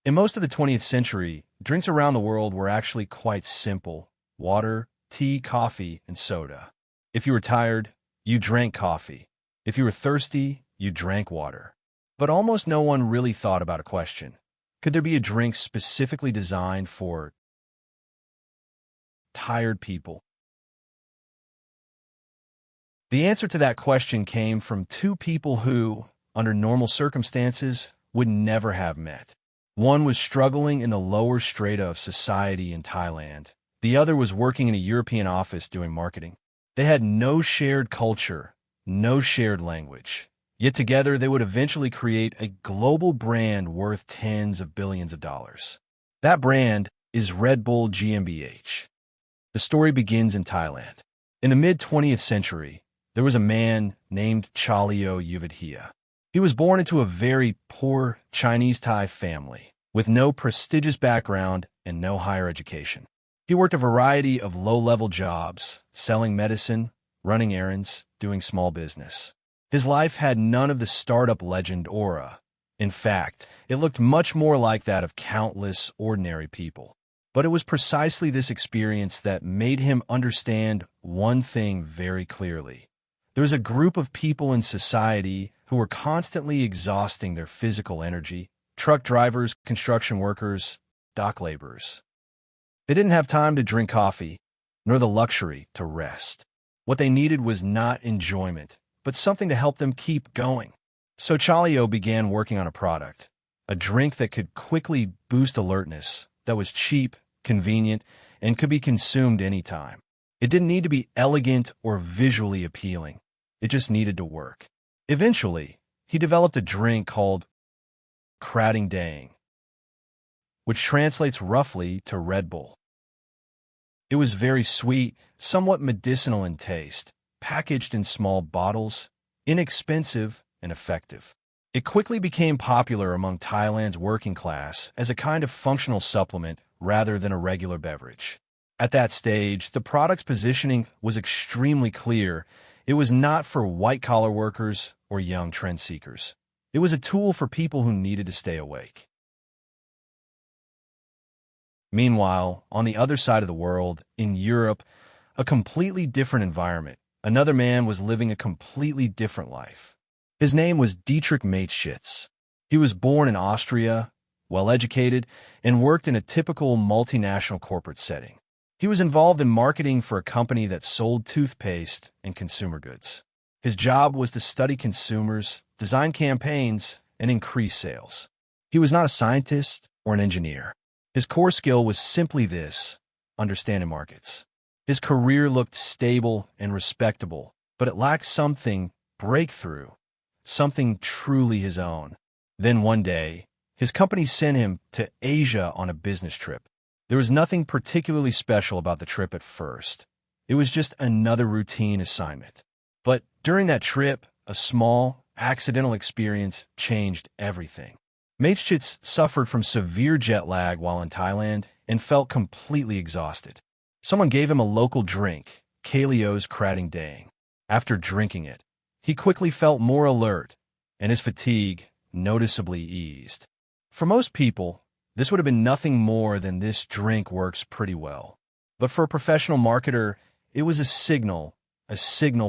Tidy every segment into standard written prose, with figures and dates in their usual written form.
In most of the 20th century, drinks around the world were actually quite simple: water, tea, coffee, and soda. If you were tired, you drank coffee. If you were thirsty, you drank water. But almost no one really thought about a question. Could there be a drink specifically designed for tired people? The answer to that question came from two people who, under normal circumstances, would never have met. One was struggling in the lower strata of society in Thailand. The other was working in a European office doing marketing. They had no shared culture, no shared language. Yet together they would eventually create a global brand worth tens of billions of dollars. That brand is Red Bull GmbH. The story begins in Thailand. In the mid-20th century, there was a man named Chaleo Yoovidhya. He was born into a very poor Chinese Thai family, with no prestigious background and no higher education. He worked a variety of low-level jobs, selling medicine, running errands, doing small business. His life had none of the startup legend aura. In fact, it looked much more like that of countless ordinary people. But it was precisely this experience that made him understand one thing very clearly. There was a group of people in society who were constantly exhausting their physical energy: truck drivers, construction workers, dock laborers. They didn't have time to drink coffee, nor the luxury to rest. What they needed was not enjoyment, but something to help them keep going. So Chaleo began working on a product, a drink that could quickly boost alertness, that was cheap, convenient, and could be consumed anytime. It didn't need to be elegant or visually appealing. It just needed to work. Eventually, he developed a drink called Krating Dang, which translates roughly to Red Bull. It was very sweet, somewhat medicinal in taste, packaged in small bottles, inexpensive and effective. It quickly became popular among Thailand's working class as a kind of functional supplement rather than a regular beverage. At that stage, the product's positioning was extremely clear. It was not for white-collar workers or young trend seekers. It was a tool for people who needed to stay awake. Meanwhile, on the other side of the world, in Europe, a completely different environment, another man was living a completely different life. His name was Dietrich Mateschitz. He was born in Austria, well-educated, and worked in a typical multinational corporate setting. He was involved in marketing for a company that sold toothpaste and consumer goods. His job was to study consumers, design campaigns, and increase sales. He was not a scientist or an engineer. His core skill was simply this: understanding markets. His career looked stable and respectable, but it lacked something breakthrough, something truly his own. Then one day, his company sent him to Asia on a business trip. There was nothing particularly special about the trip at first. It was just another routine assignment. But during that trip, a small, accidental experience changed everything. Mateschitz suffered from severe jet lag while in Thailand and felt completely exhausted. Someone gave him a local drink, Chaleo's Krating Dang. After drinking it, he quickly felt more alert, and his fatigue noticeably eased. For most people, this would have been nothing more than "this drink works pretty well." But for a professional marketer, it was a signal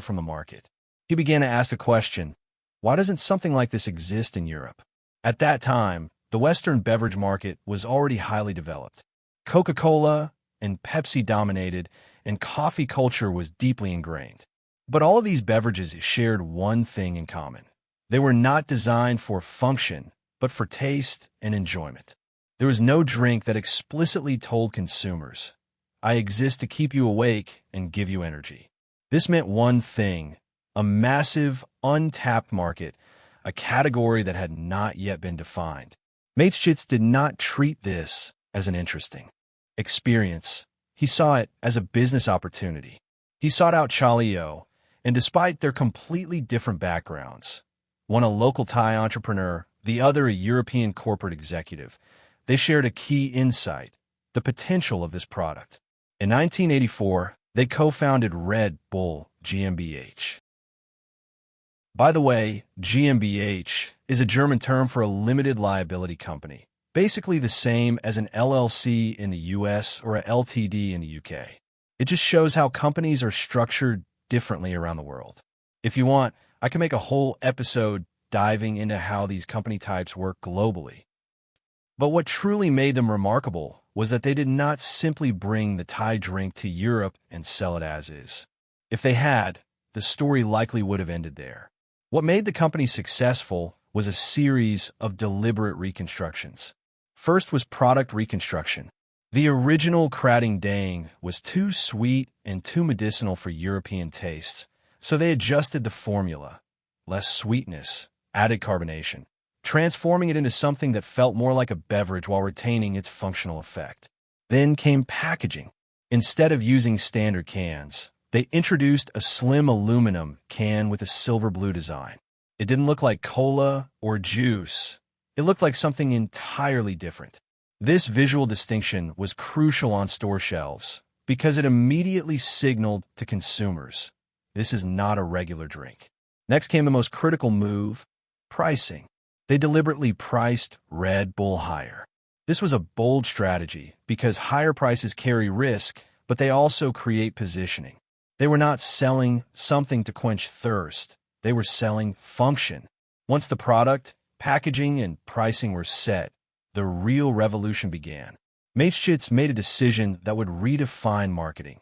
from the market. He began to ask the question: why doesn't something like this exist in Europe? At that time, the Western beverage market was already highly developed. Coca-Cola and Pepsi dominated, and coffee culture was deeply ingrained. But all of these beverages shared one thing in common. They were not designed for function, but for taste and enjoyment. There was no drink that explicitly told consumers, "I exist to keep you awake and give you energy." This meant one thing: a massive, untapped market, a category that had not yet been defined. Mateschitz did not treat this as an interesting experience. He saw it as a business opportunity. He sought out Chaleo, and despite their completely different backgrounds, one a local Thai entrepreneur, the other a European corporate executive, they shared a key insight: the potential of this product. In 1984, they co-founded Red Bull GmbH. By the way, GmbH is a German term for a limited liability company, basically the same as an LLC in the US or a LTD in the UK. It just shows how companies are structured differently around the world. If you want, I can make a whole episode diving into how these company types work globally. But what truly made them remarkable was that they did not simply bring the Thai drink to Europe and sell it as is. If they had, the story likely would have ended there. What made the company successful was a series of deliberate reconstructions. First was product reconstruction. The original Krating Dang was too sweet and too medicinal for European tastes, so they adjusted the formula. Less sweetness, added carbonation, transforming it into something that felt more like a beverage while retaining its functional effect. Then came packaging. Instead of using standard cans, they introduced a slim aluminum can with a silver blue design. It didn't look like cola or juice. It looked like something entirely different. This visual distinction was crucial on store shelves because it immediately signaled to consumers, this is not a regular drink. Next came the most critical move, pricing. They deliberately priced Red Bull higher. This was a bold strategy because higher prices carry risk, but they also create positioning. They were not selling something to quench thirst. They were selling function. Once the product, packaging, and pricing were set, the real revolution began. Mateschitz made a decision that would redefine marketing.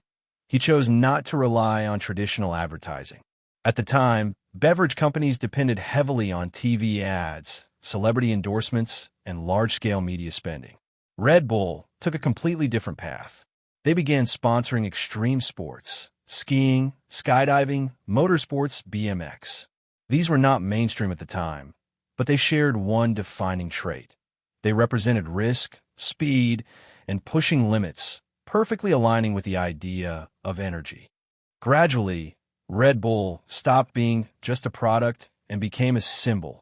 He chose not to rely on traditional advertising. At the time, beverage companies depended heavily on TV ads, celebrity endorsements, and large-scale media spending. Red Bull took a completely different path. They began sponsoring extreme sports, skiing, skydiving, motorsports, BMX. These were not mainstream at the time, but they shared one defining trait. They represented risk, speed, and pushing limits, perfectly aligning with the idea of energy. Gradually, Red Bull stopped being just a product and became a symbol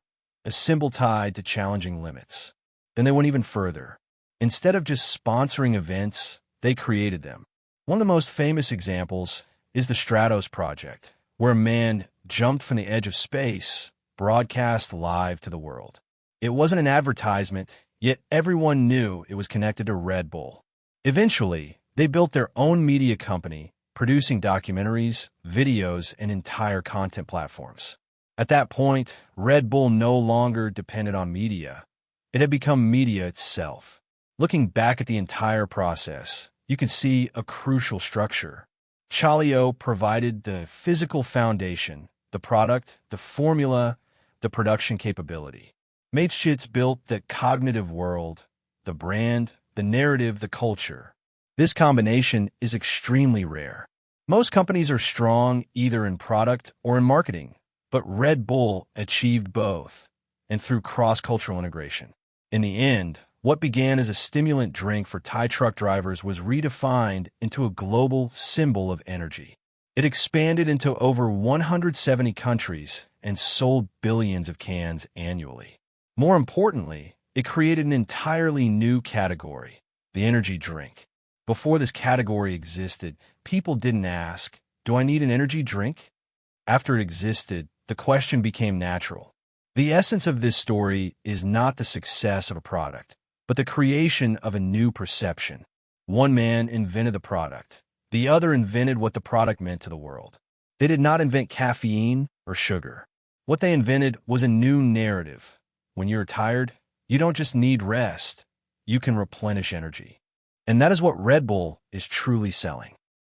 tied to challenging limits. Then they went even further. Instead of just sponsoring events, they created them. One of the most famous examples is the Stratos Project, where a man jumped from the edge of space, broadcast live to the world. It wasn't an advertisement, yet everyone knew it was connected to Red Bull. Eventually, they built their own media company, producing documentaries, videos, and entire content platforms. At that point, Red Bull no longer depended on media. It had become media itself. Looking back at the entire process, you can see a crucial structure. Chaleo provided the physical foundation, the product, the formula, the production capability. Mateschitz built the cognitive world, the brand, the narrative, the culture. This combination is extremely rare. Most companies are strong either in product or in marketing, but Red Bull achieved both, and through cross-cultural integration. In the end, what began as a stimulant drink for Thai truck drivers was redefined into a global symbol of energy. It expanded into over 170 countries and sold billions of cans annually. More importantly, it created an entirely new category, the energy drink. Before this category existed, people didn't ask, do I need an energy drink? After it existed, the question became natural. The essence of this story is not the success of a product, but the creation of a new perception. One man invented the product. The other invented what the product meant to the world. They did not invent caffeine or sugar. What they invented was a new narrative. When you're tired, you don't just need rest. You can replenish energy. And that is what Red Bull is truly selling.